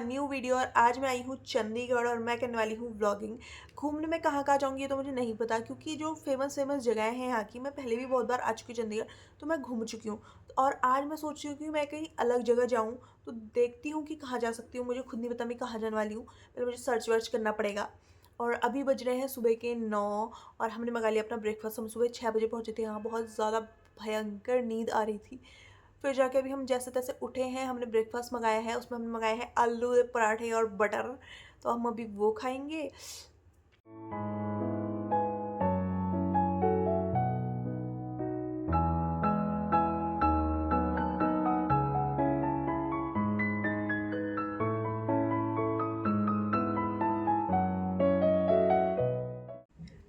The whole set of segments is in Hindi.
New video. और आज मैं आई हूँ चंडीगढ़ और मैं करने वाली हूँ व्लॉगिंग। घूमने में कहाँ कहाँ जाऊँगी ये तो मुझे नहीं पता, क्योंकि जो फेमस फेमस जगह हैं यहाँ की मैं पहले भी बहुत बार आ चुकी हूँ चंडीगढ़, तो मैं घूम चुकी हूँ। और आज मैं सोच रही हूँ कि मैं कहीं अलग जगह जाऊँ, तो देखती हूँ कि कहाँ जा सकती हूँ। मुझे खुद नहीं पता मैं कहाँ जाने वाली हूँ, पहले मुझे सर्च वर्च करना पड़ेगा। और अभी बज रहे हैं सुबह के 9 और हमने मंगा लिया अपना ब्रेकफास्ट। हम सुबह 6 बजे पहुँचे थे यहाँ, बहुत ज़्यादा भयंकर नींद आ रही थी। फिर जाके अभी हम जैसे तैसे उठे हैं, हमने ब्रेकफास्ट मंगाया है, उसमें हमने मंगाए हैं आलू पराठे और बटर, तो हम अभी वो खाएंगे।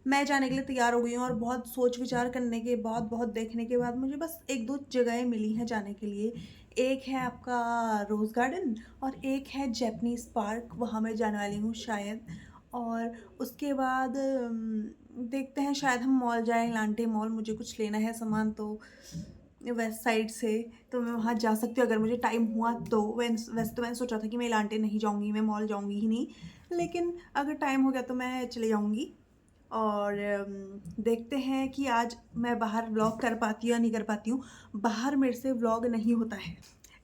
मैं जाने के लिए तैयार हो गई हूँ और बहुत सोच विचार करने के बाद, बहुत देखने के बाद मुझे बस एक दो जगहें मिली हैं जाने के लिए। एक है आपका रोज़ गार्डन और एक है जैपनीज़ पार्क, वहाँ मैं जाने वाली हूँ शायद। और उसके बाद देखते हैं, शायद हम मॉल जाएं, लांटे मॉल। मुझे कुछ लेना है सामान, तो वेस्ट साइड से तो मैं वहाँ जा सकती हूँ अगर मुझे टाइम हुआ तो। वैसे तो मैंने सोचा था कि मैं लांटे नहीं जाऊँगी, मैं मॉल जाऊँगी ही नहीं, लेकिन अगर टाइम हो गया तो मैं चले जाऊँगी। और देखते हैं कि आज मैं बाहर व्लॉग कर पाती हूँ या नहीं कर पाती हूँ। बाहर मेरे से व्लॉग नहीं होता है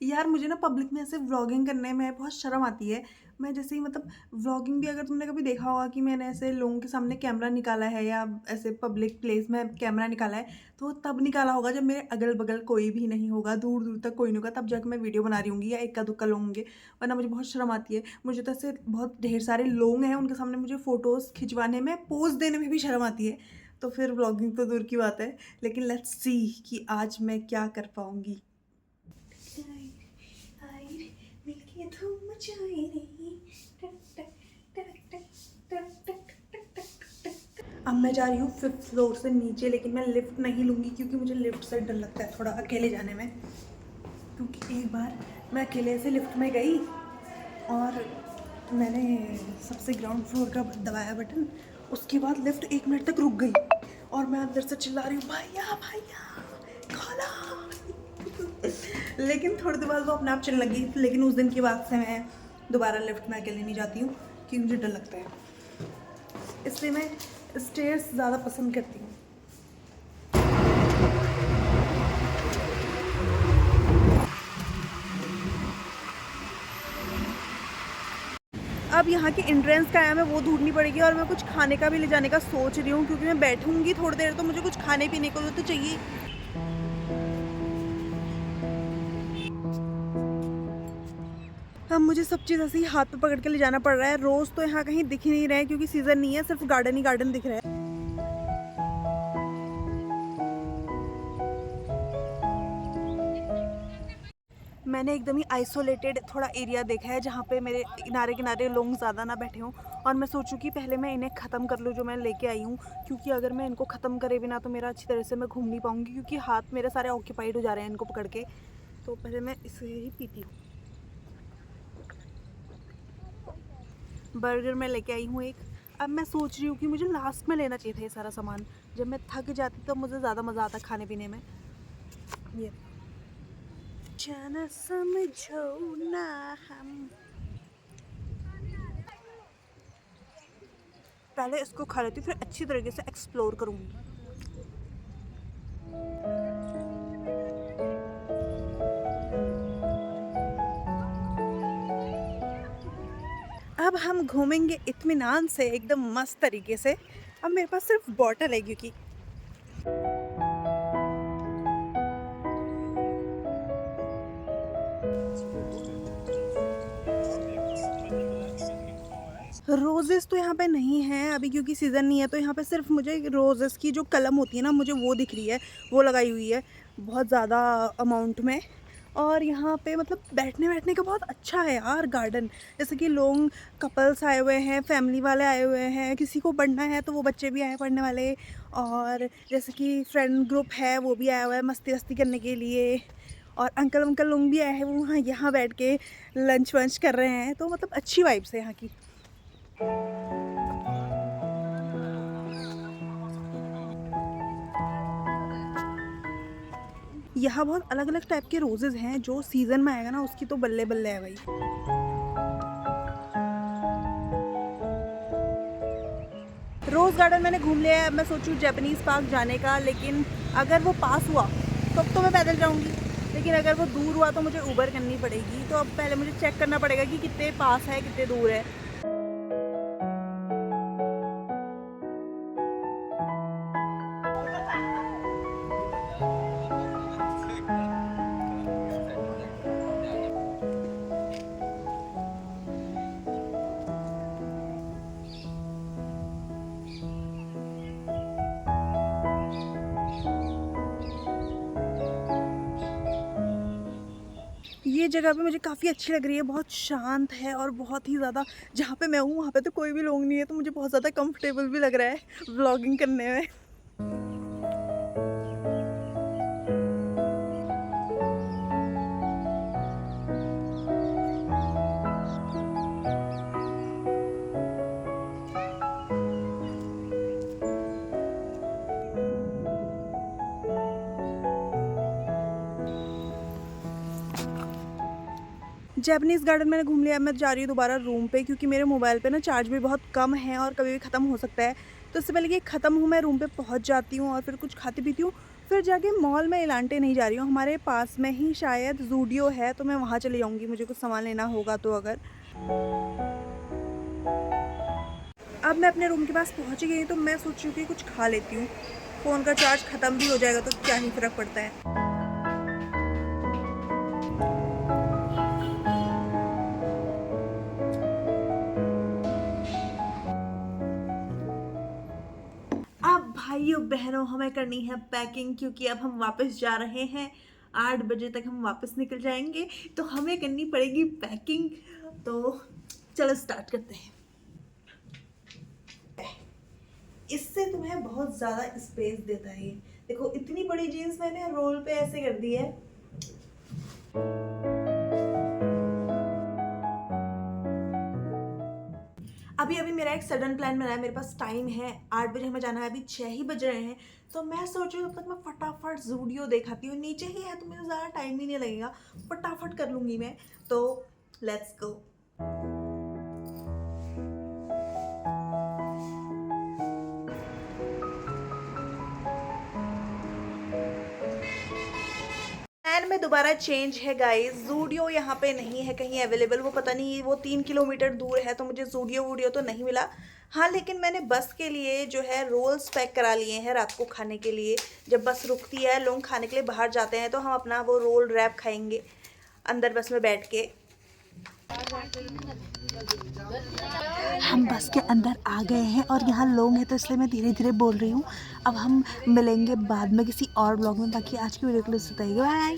यार, मुझे ना पब्लिक में ऐसे व्लॉगिंग करने में बहुत शर्म आती है। मैं जैसे ही मतलब व्लॉगिंग भी, अगर तुमने कभी देखा होगा कि मैंने ऐसे लोगों के सामने कैमरा निकाला है या ऐसे पब्लिक प्लेस में कैमरा निकाला है, तो तब निकाला होगा जब मेरे अगल बगल कोई भी नहीं होगा, दूर दूर तक कोई नहीं होगा, तब जाकर मैं वीडियो बना रही होंगी या इक्का दुक्का लोग होंगे। वरना मुझे बहुत शर्म आती है। मुझे तो ऐसे बहुत ढेर सारे लोग हैं, उनके सामने मुझे फ़ोटोज़ खिंचवाने में, पोज़ देने में भी शर्म आती है, तो फिर व्लॉगिंग तो दूर की बात है। लेकिन लेट्स सी कि आज मैं क्या कर पाऊँगी। अब मैं जा रही हूँ 5th फ्लोर से नीचे, लेकिन मैं लिफ्ट नहीं लूँगी क्योंकि मुझे लिफ्ट से डर लगता है थोड़ा अकेले जाने में। क्योंकि एक बार मैं अकेले से लिफ्ट में गई और मैंने सबसे ग्राउंड फ्लोर का दबाया बटन, उसके बाद लिफ्ट 1 मिनट तक रुक गई और मैं अंदर से चिल्ला रही हूँ, भैया भैया खोलो। लेकिन थोड़ी देर बाद वो अपने आप चलने लगी। लेकिन उस दिन के बाद से मैं दोबारा लिफ्ट में अकेले नहीं जाती हूँ क्योंकि मुझे डर लगता है, इसलिए मैं स्टेयर्स ज़्यादा पसंद करती हूँ। अब यहाँ की एंट्रेंस का है, हमें वो ढूंढनी पड़ेगी। और मैं कुछ खाने का भी ले जाने का सोच रही हूँ, क्योंकि मैं बैठूंगी थोड़ी देर, तो मुझे कुछ खाने पीने को तो चाहिए। अब मुझे सब चीज़ ऐसे ही हाथ पे पकड़ के ले जाना पड़ रहा है। रोज़ तो यहाँ कहीं दिख ही नहीं रहे क्योंकि सीज़न नहीं है, सिर्फ गार्डन ही गार्डन दिख रहा है। मैंने एकदम ही आइसोलेटेड थोड़ा एरिया देखा है जहाँ पे मेरे किनारे किनारे लोग ज़्यादा ना बैठे हों। और मैं सोचूं कि पहले मैं इन्हें ख़त्म कर लूँ जो मैं लेके आई हूँ, क्योंकि अगर मैं इनको ख़त्म करे बिना तो मेरा अच्छी तरह से मैं घूम नहीं पाऊँगी, क्योंकि हाथ मेरे सारे ऑक्यूपाइड हो जा रहे हैं इनको पकड़ के। तो पहले मैं इसे ही पीती हूँ। बर्गर मैं लेके आई हूँ एक। अब मैं सोच रही हूँ कि मुझे लास्ट में लेना चाहिए था ये सारा सामान। जब मैं थक जाती तो मुझे ज़्यादा मज़ा आता खाने पीने में। ये जाना समझो ना हम, पहले इसको खा लेती फिर अच्छी तरीके से एक्सप्लोर करूँगी। अब हम घूमेंगे इत्मीनान से, एकदम मस्त तरीके से। अब मेरे पास सिर्फ बॉटल है, क्योंकि रोजेस तो यहाँ पे नहीं है अभी, क्योंकि सीज़न नहीं है। तो यहाँ पे सिर्फ मुझे रोजेस की जो कलम होती है ना, मुझे वो दिख रही है, वो लगाई हुई है बहुत ज़्यादा अमाउंट में। और यहाँ पे मतलब बैठने बैठने का बहुत अच्छा है यार गार्डन। जैसे कि लोग, कपल्स आए हुए हैं, फैमिली वाले आए हुए हैं, किसी को पढ़ना है तो वो बच्चे भी आए पढ़ने वाले। और जैसे कि फ्रेंड ग्रुप है वो भी आया हुआ है मस्ती वस्ती करने के लिए। और अंकल अंकल लोग भी आए हैं, वो वहाँ यहाँ बैठ के लंच वंच कर रहे हैं। तो मतलब अच्छी वाइब्स है यहाँ की। यहाँ बहुत अलग अलग टाइप के रोजेज़ हैं, जो सीज़न में आएगा ना उसकी तो बल्ले बल्ले है भाई। रोज़ गार्डन मैंने घूम लिया है, अब मैं सोचूँ जापानीज़ पार्क जाने का, लेकिन अगर वो पास हुआ तब तो मैं पैदल जाऊँगी, लेकिन अगर वो दूर हुआ तो मुझे उबर करनी पड़ेगी। तो अब पहले मुझे चेक करना पड़ेगा कि कितने पास है, कितने दूर है। ये जगह भी मुझे काफ़ी अच्छी लग रही है, बहुत शांत है और बहुत ही ज़्यादा, जहाँ पे मैं हूँ वहाँ पे तो कोई भी लोग नहीं है, तो मुझे बहुत ज़्यादा कंफर्टेबल भी लग रहा है व्लॉगिंग करने में। जैपनीज़ गार्डन मैंने घूम लिया, अब मैं जा रही हूँ दोबारा रूम पे, क्योंकि मेरे मोबाइल पे ना चार्ज भी बहुत कम है और कभी भी ख़त्म हो सकता है। तो इससे पहले कि ख़त्म हो, मैं रूम पे पहुँच जाती हूँ और फिर कुछ खाती पीती हूँ। फिर जाके मॉल में इलांटे नहीं जा रही हूँ, हमारे पास में ही शायद ज़ूडियो है, तो मैं वहाँ चली जाऊँगी, मुझे कुछ सामान लेना होगा तो अगर। अब मैं अपने रूम के पास पहुँच गई हूँ, तो मैं सोच रही हूँ कि कुछ खा लेती हूँ। फ़ोन का चार्ज ख़त्म भी हो जाएगा तो क्या ही फ़र्क पड़ता है। अब भाइयों बहनों हमें करनी है पैकिंग, क्योंकि अब हम वापस जा रहे हैं। 8 बजे तक हम वापस निकल जाएंगे, तो हमें करनी पड़ेगी पैकिंग। तो चलो स्टार्ट करते हैं। इससे तुम्हें बहुत ज़्यादा स्पेस देता है ये। देखो इतनी बड़ी जीन्स मैंने रोल पे ऐसे कर दी है। अभी अभी मेरा एक सडन प्लान बना है, मेरे पास टाइम है, 8 बजे हमें जाना है, अभी 6 ही बज रहे हैं। तो मैं सोच रही हूँ तब तक मैं फटाफट ज़ूडियो देखाती हूँ, नीचे ही है तो मुझे ज़्यादा टाइम ही नहीं लगेगा, फटाफट कर लूँगी मैं। तो लेट्स गो। प्लान में दोबारा चेंज है गाइस, ज़ूडियो यहाँ पे नहीं है कहीं अवेलेबल, वो पता नहीं, वो 3 किलोमीटर दूर है, तो मुझे ज़ूडियो वूडियो तो नहीं मिला। हाँ लेकिन मैंने बस के लिए जो है रोल्स पैक करा लिए हैं रात को खाने के लिए। जब बस रुकती है, लोग खाने के लिए बाहर जाते हैं, तो हम अपना वो रोल रैप खाएंगे अंदर बस में बैठ के। हम बस के अंदर आ गए हैं और यहाँ लोग हैं, तो इसलिए मैं धीरे धीरे बोल रही हूँ। अब हम मिलेंगे बाद में किसी और ब्लॉग में, बाकी आज की वीडियो के लिए बताइए, बाय।